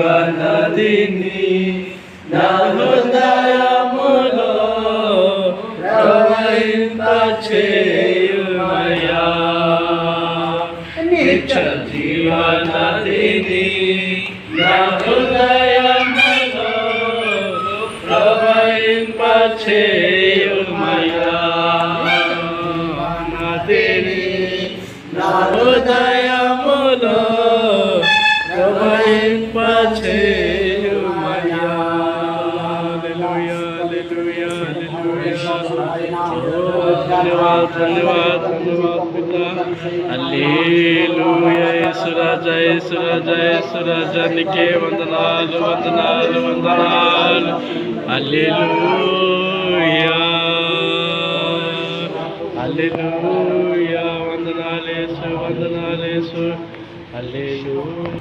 జీవనదిని నా హృదయములో ప్రవహింపచేయుమయ్యా నిత్య జీవనదిని నా హృదయములో ప్రవహింపచేయుమయ్యా నదిని నా హృదయములో ప్రవహింపచేయుమయ్యా. హల్లెలూయా హల్లెలూయా ధన్యవాద్ ధన్యవాద్ ధన్యవాద్ పితా. హల్లెలూయా యేసురాజా యేసురాజా యేసురాజా నీకే వందనాలు వందనాలు వందనాలు. హల్లెలూయా హల్లెలూయా వందనాలేసు వందనాలేసు. హల్లెలూయా.